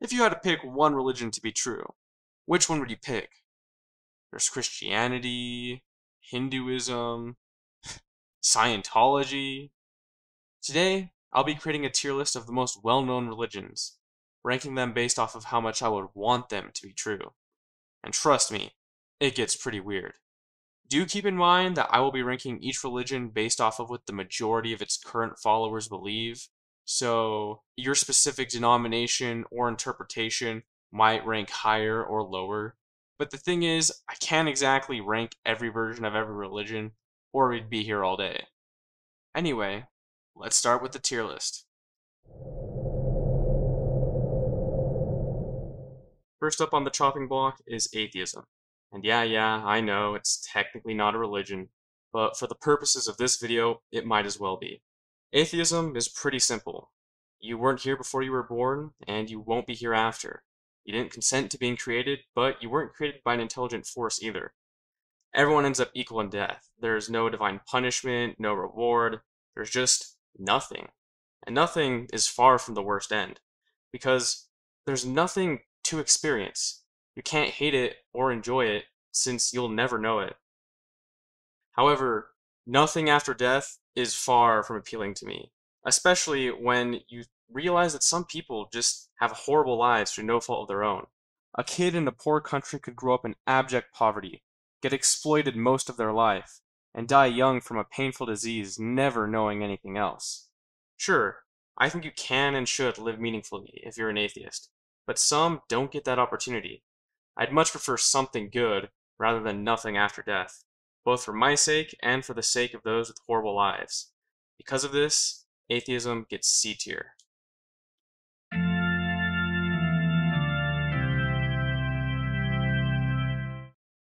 If you had to pick one religion to be true, which one would you pick? There's Christianity, Hinduism, Scientology. Today, I'll be creating a tier list of the most well-known religions, ranking them based off of how much I would want them to be true. And trust me, it gets pretty weird. Do keep in mind that I will be ranking each religion based off of what the majority of its current followers believe, so your specific denomination or interpretation might rank higher or lower. But the thing is, I can't exactly rank every version of every religion, or we'd be here all day. Anyway, let's start with the tier list. First up on the chopping block is atheism. And yeah, I know, it's technically not a religion, but for the purposes of this video, it might as well be. Atheism is pretty simple. You weren't here before you were born, and you won't be here after. You didn't consent to being created, but you weren't created by an intelligent force either. Everyone ends up equal in death. There's no divine punishment, no reward, there's just nothing. And nothing is far from the worst end, because there's nothing to experience. You can't hate it or enjoy it, since you'll never know it. However, nothing after death is far from appealing to me, especially when you realize that some people just have horrible lives through no fault of their own. A kid in a poor country could grow up in abject poverty, get exploited most of their life, and die young from a painful disease, never knowing anything else. Sure, I think you can and should live meaningfully if you're an atheist, but some don't get that opportunity. I'd much prefer something good rather than nothing after death, both for my sake and for the sake of those with horrible lives. Because of this, atheism gets C tier.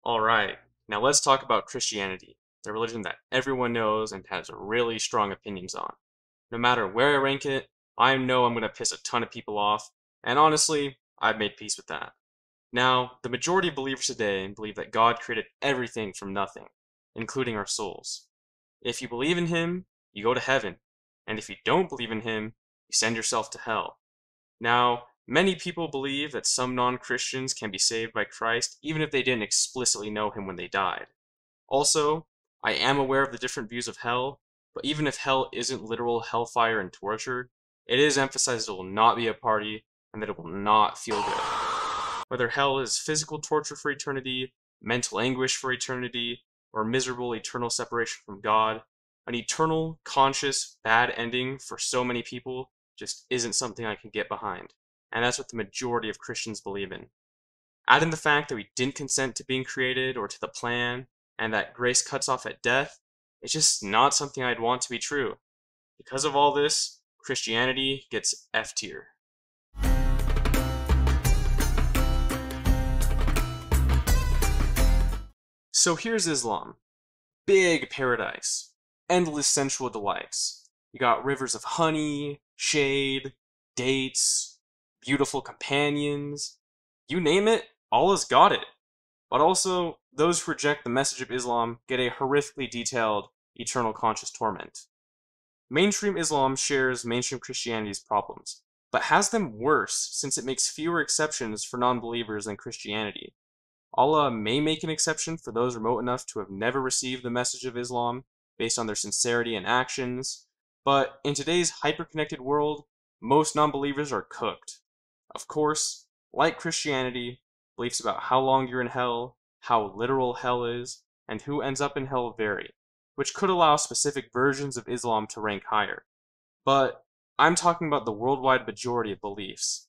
Alright, now let's talk about Christianity, the religion that everyone knows and has really strong opinions on. No matter where I rank it, I know I'm going to piss a ton of people off, and honestly, I've made peace with that. Now, the majority of believers today believe that God created everything from nothing, including our souls. If you believe in Him, you go to heaven, and if you don't believe in Him, you send yourself to hell. Now, many people believe that some non-Christians can be saved by Christ even if they didn't explicitly know Him when they died. Also, I am aware of the different views of hell, but even if hell isn't literal hellfire and torture, it is emphasized it will not be a party and that it will not feel good. Whether hell is physical torture for eternity, mental anguish for eternity, or miserable eternal separation from God, an eternal, conscious, bad ending for so many people just isn't something I can get behind. And that's what the majority of Christians believe in. Add in the fact that we didn't consent to being created or to the plan, and that grace cuts off at death, it's just not something I'd want to be true. Because of all this, Christianity gets F tier. So here's Islam. Big paradise. Endless sensual delights. You got rivers of honey, shade, dates, beautiful companions. You name it, Allah's got it. But also, those who reject the message of Islam get a horrifically detailed eternal conscious torment. Mainstream Islam shares mainstream Christianity's problems, but has them worse since it makes fewer exceptions for non-believers than Christianity. Allah may make an exception for those remote enough to have never received the message of Islam based on their sincerity and actions, but in today's hyper-connected world, most non-believers are cooked. Of course, like Christianity, beliefs about how long you're in hell, how literal hell is, and who ends up in hell vary, which could allow specific versions of Islam to rank higher. But I'm talking about the worldwide majority of beliefs.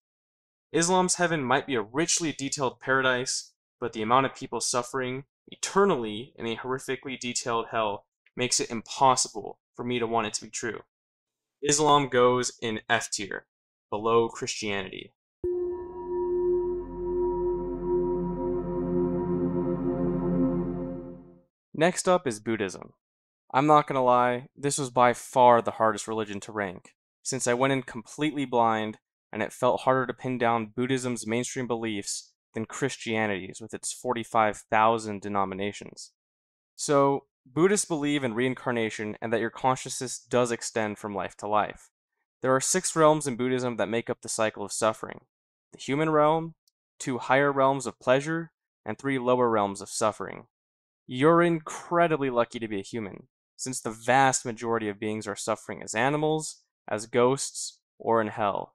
Islam's heaven might be a richly detailed paradise, but the amount of people suffering eternally in a horrifically detailed hell makes it impossible for me to want it to be true. Islam goes in F tier, below Christianity. Next up is Buddhism. I'm not gonna lie, this was by far the hardest religion to rank, since I went in completely blind and it felt harder to pin down Buddhism's mainstream beliefs than Christianity's with its 45,000 denominations. So, Buddhists believe in reincarnation and that your consciousness does extend from life to life. There are 6 realms in Buddhism that make up the cycle of suffering. the human realm, 2 higher realms of pleasure, and 3 lower realms of suffering. You're incredibly lucky to be a human, since the vast majority of beings are suffering as animals, as ghosts, or in hell,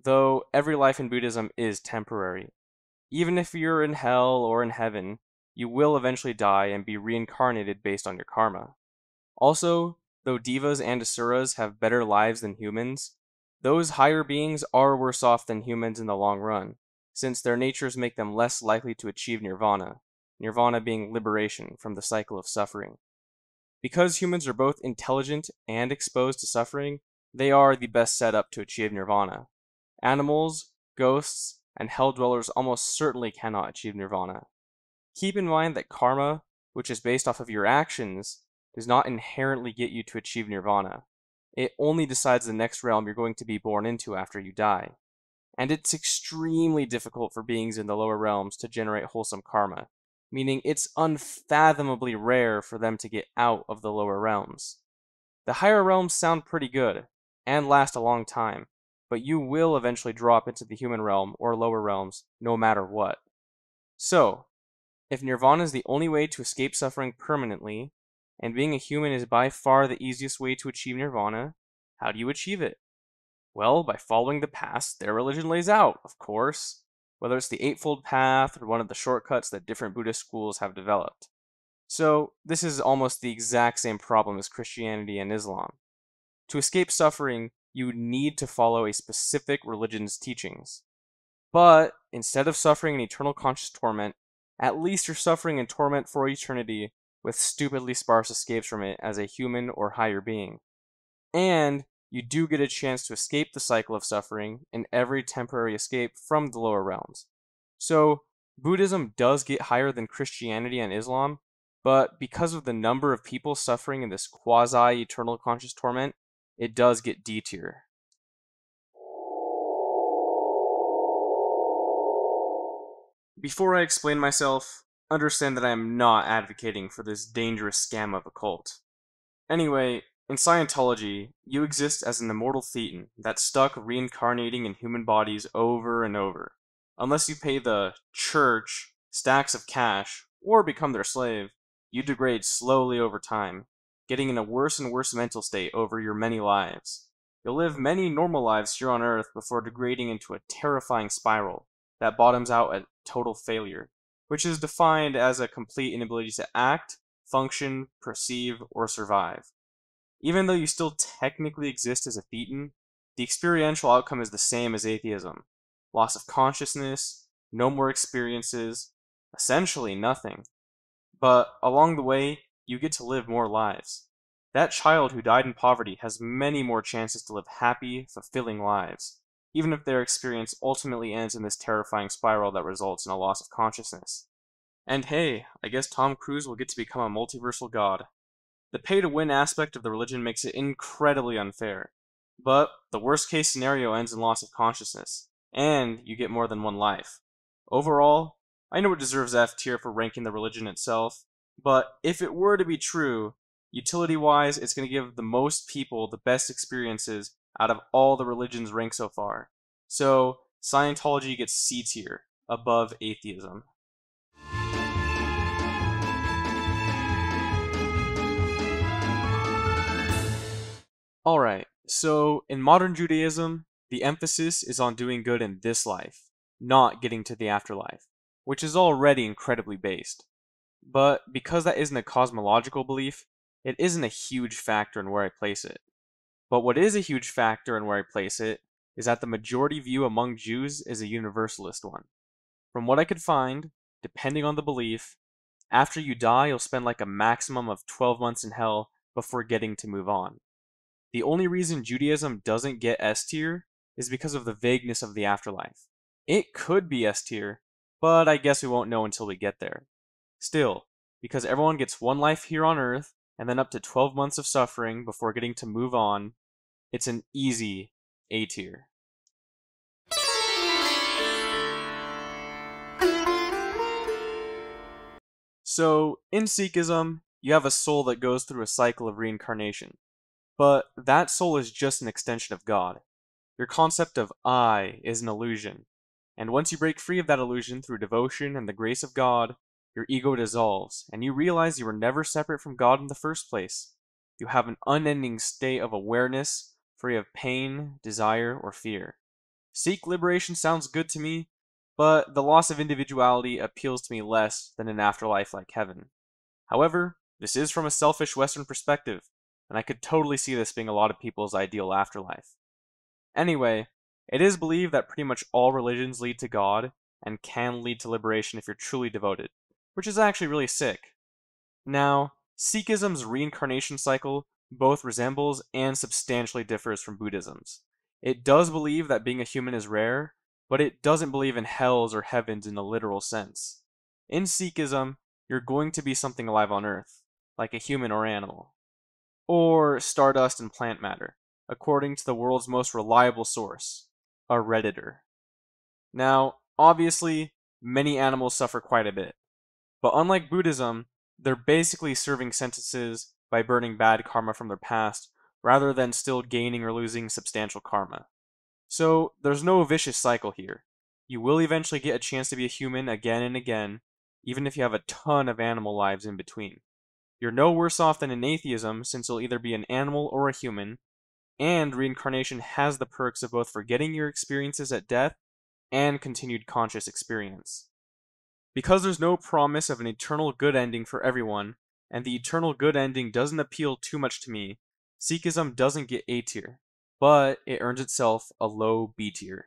though every life in Buddhism is temporary. Even if you're in hell or in heaven, you will eventually die and be reincarnated based on your karma. Also, though devas and asuras have better lives than humans, those higher beings are worse off than humans in the long run, since their natures make them less likely to achieve nirvana being liberation from the cycle of suffering. Because humans are both intelligent and exposed to suffering, they are the best set up to achieve nirvana. Animals, ghosts, and hell dwellers almost certainly cannot achieve nirvana. Keep in mind that karma, which is based off of your actions, does not inherently get you to achieve nirvana. It only decides the next realm you're going to be born into after you die. And it's extremely difficult for beings in the lower realms to generate wholesome karma, meaning it's unfathomably rare for them to get out of the lower realms. The higher realms sound pretty good, and last a long time, but you will eventually drop into the human realm or lower realms no matter what. So, if nirvana is the only way to escape suffering permanently, and being a human is by far the easiest way to achieve nirvana, how do you achieve it? Well, by following the paths their religion lays out, of course, whether it's the Eightfold Path or one of the shortcuts that different Buddhist schools have developed. So, this is almost the exact same problem as Christianity and Islam. To escape suffering, you need to follow a specific religion's teachings. But, instead of suffering in eternal conscious torment, at least you're suffering in torment for eternity with stupidly sparse escapes from it as a human or higher being. And you do get a chance to escape the cycle of suffering in every temporary escape from the lower realms. So, Buddhism does get higher than Christianity and Islam, but because of the number of people suffering in this quasi-eternal conscious torment, it does get D tier. Before I explain myself, understand that I am not advocating for this dangerous scam of a cult. Anyway, in Scientology, you exist as an immortal thetan that's stuck reincarnating in human bodies over and over. Unless you pay the church stacks of cash or become their slave, you degrade slowly over time, getting in a worse and worse mental state over your many lives. You'll live many normal lives here on Earth before degrading into a terrifying spiral that bottoms out at total failure, which is defined as a complete inability to act, function, perceive, or survive. Even though you still technically exist as a thetan, the experiential outcome is the same as atheism. Loss of consciousness, no more experiences, essentially nothing. But along the way, you get to live more lives. That child who died in poverty has many more chances to live happy, fulfilling lives, even if their experience ultimately ends in this terrifying spiral that results in a loss of consciousness. And hey, I guess Tom Cruise will get to become a multiversal god. The pay-to-win aspect of the religion makes it incredibly unfair, but the worst-case scenario ends in loss of consciousness, and you get more than one life. Overall, I know it deserves F tier for ranking the religion itself, but if it were to be true, utility-wise, it's going to give the most people the best experiences out of all the religions ranked so far. So, Scientology gets C tier, above atheism. Alright, so in modern Judaism, the emphasis is on doing good in this life, not getting to the afterlife, which is already incredibly based. But because that isn't a cosmological belief, it isn't a huge factor in where I place it. But what is a huge factor in where I place it is that the majority view among Jews is a universalist one. From what I could find, depending on the belief, after you die you'll spend like a maximum of 12 months in hell before getting to move on. The only reason Judaism doesn't get S tier is because of the vagueness of the afterlife. It could be S tier, but I guess we won't know until we get there. Still, because everyone gets one life here on Earth, and then up to 12 months of suffering before getting to move on, it's an easy A tier. So, in Sikhism, you have a soul that goes through a cycle of reincarnation. But that soul is just an extension of God. Your concept of I is an illusion. And once you break free of that illusion through devotion and the grace of God, your ego dissolves, and you realize you were never separate from God in the first place. You have an unending state of awareness, free of pain, desire, or fear. Sikh liberation sounds good to me, but the loss of individuality appeals to me less than an afterlife like heaven. However, this is from a selfish Western perspective, and I could totally see this being a lot of people's ideal afterlife. Anyway, it is believed that pretty much all religions lead to God, and can lead to liberation if you're truly devoted, which is actually really sick. Now, Sikhism's reincarnation cycle both resembles and substantially differs from Buddhism's. It does believe that being a human is rare, but it doesn't believe in hells or heavens in a literal sense. In Sikhism, you're going to be something alive on Earth, like a human or animal, or stardust and plant matter, according to the world's most reliable source, a Redditor. Now, obviously, many animals suffer quite a bit, but unlike Buddhism, they're basically serving sentences by burning bad karma from their past, rather than still gaining or losing substantial karma. So, there's no vicious cycle here. You will eventually get a chance to be a human again and again, even if you have a ton of animal lives in between. You're no worse off than in atheism, since you'll either be an animal or a human, and reincarnation has the perks of both forgetting your experiences at death and continued conscious experience. Because there's no promise of an eternal good ending for everyone, and the eternal good ending doesn't appeal too much to me, Sikhism doesn't get A tier, but it earns itself a low B tier.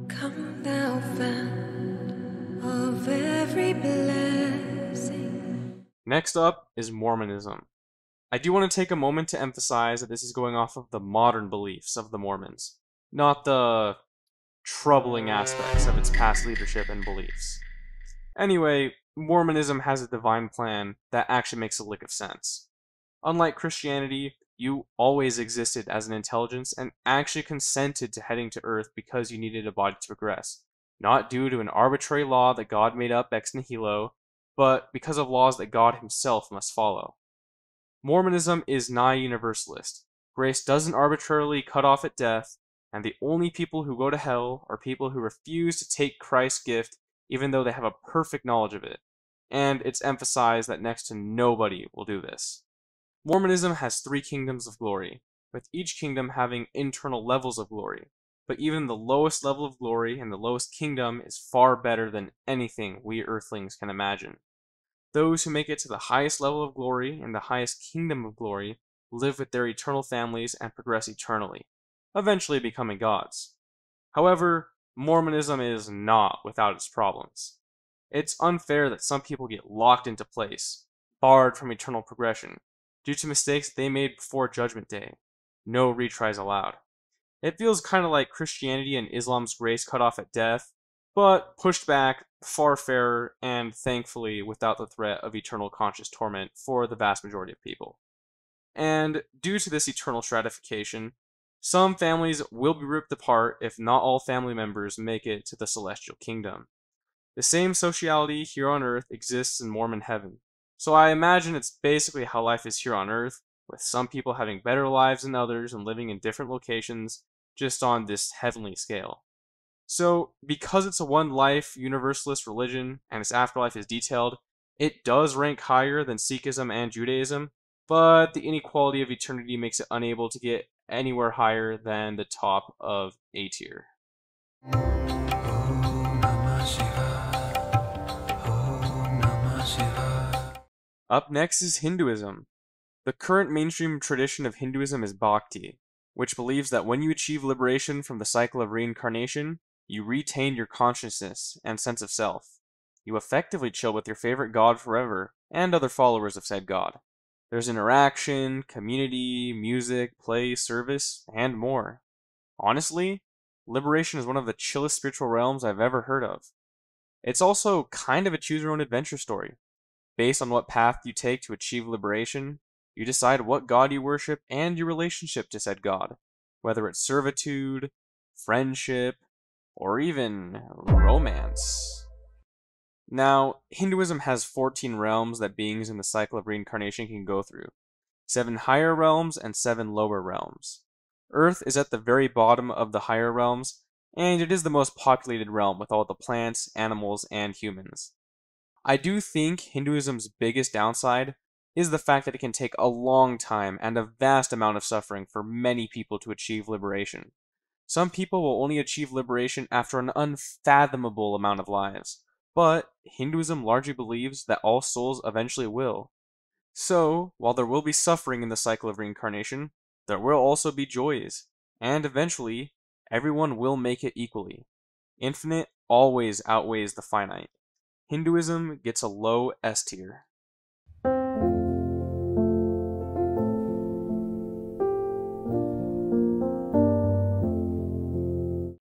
Come thou fount of every blessing. Next up is Mormonism. I do want to take a moment to emphasize that this is going off of the modern beliefs of the Mormons, not the troubling aspects of its past leadership and beliefs. Anyway, Mormonism has a divine plan that actually makes a lick of sense. Unlike Christianity, you always existed as an intelligence and actually consented to heading to Earth because you needed a body to progress, not due to an arbitrary law that God made up ex nihilo, but because of laws that God himself must follow. Mormonism is nigh universalist. Grace doesn't arbitrarily cut off at death, and the only people who go to hell are people who refuse to take Christ's gift even though they have a perfect knowledge of it. And it's emphasized that next to nobody will do this. Mormonism has 3 kingdoms of glory, with each kingdom having internal levels of glory, but even the lowest level of glory in the lowest kingdom is far better than anything we earthlings can imagine. Those who make it to the highest level of glory in the highest kingdom of glory live with their eternal families and progress eternally, eventually becoming gods. However, Mormonism is not without its problems. It's unfair that some people get locked into place, barred from eternal progression, due to mistakes they made before Judgment Day. No retries allowed. It feels kind of like Christianity and Islam's grace cut off at death, but pushed back, far fairer, and thankfully without the threat of eternal conscious torment for the vast majority of people. And due to this eternal stratification, some families will be ripped apart if not all family members make it to the celestial kingdom. The same sociality here on Earth exists in Mormon heaven, so I imagine it's basically how life is here on Earth, with some people having better lives than others and living in different locations, just on this heavenly scale. So, because it's a one-life universalist religion and its afterlife is detailed, it does rank higher than Sikhism and Judaism, but the inequality of eternity makes it unable to get anywhere higher than the top of A tier. Up next is Hinduism. The current mainstream tradition of Hinduism is Bhakti, which believes that when you achieve liberation from the cycle of reincarnation, you retain your consciousness and sense of self. You effectively chill with your favorite god forever, and other followers of said god. There's interaction, community, music, play, service, and more. Honestly, liberation is one of the chillest spiritual realms I've ever heard of. It's also kind of a choose-your-own adventure story. Based on what path you take to achieve liberation, you decide what god you worship and your relationship to said god, whether it's servitude, friendship, or even romance. Now, Hinduism has 14 realms that beings in the cycle of reincarnation can go through, 7 higher realms and 7 lower realms. Earth is at the very bottom of the higher realms, and it is the most populated realm with all the plants, animals, and humans. I do think Hinduism's biggest downside is the fact that it can take a long time and a vast amount of suffering for many people to achieve liberation. Some people will only achieve liberation after an unfathomable amount of lives, but Hinduism largely believes that all souls eventually will. So, while there will be suffering in the cycle of reincarnation, there will also be joys, and eventually, everyone will make it equally. Infinite always outweighs the finite. Hinduism gets a low S tier.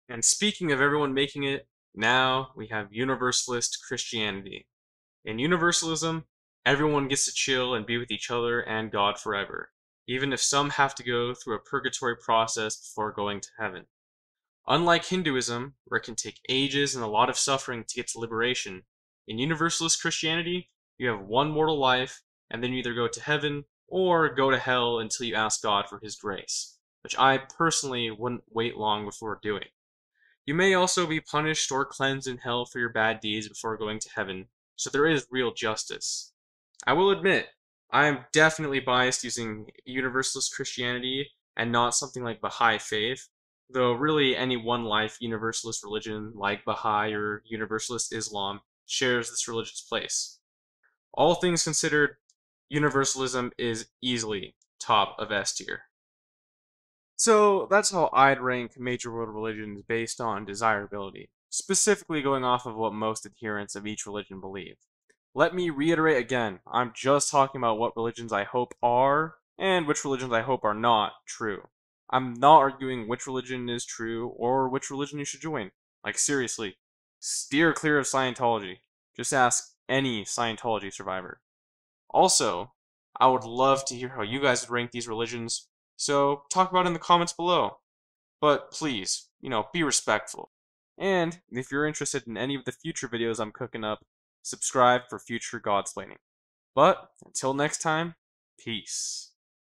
And speaking of everyone making it, now we have Universalist Christianity. In Universalism, everyone gets to chill and be with each other and God forever, even if some have to go through a purgatory process before going to heaven. Unlike Hinduism, where it can take ages and a lot of suffering to get to liberation, in Universalist Christianity, you have one mortal life, and then you either go to heaven or go to hell until you ask God for His grace, which I personally wouldn't wait long before doing. You may also be punished or cleansed in hell for your bad deeds before going to heaven, so there is real justice. I will admit, I am definitely biased using Universalist Christianity and not something like Baha'i faith, though really any one life Universalist religion like Baha'i or Universalist Islam shares this religion's place. All things considered, Universalism is easily top of S tier. So that's how I'd rank major world religions based on desirability, specifically going off of what most adherents of each religion believe. Let me reiterate again, I'm just talking about what religions I hope are, and which religions I hope are not true. I'm not arguing which religion is true or which religion you should join. Like, seriously, steer clear of Scientology. Just ask any Scientology survivor. Also, I would love to hear how you guys would rank these religions, so talk about it in the comments below. But please, be respectful. And if you're interested in any of the future videos I'm cooking up, subscribe for future Godsplaining. But until next time, peace.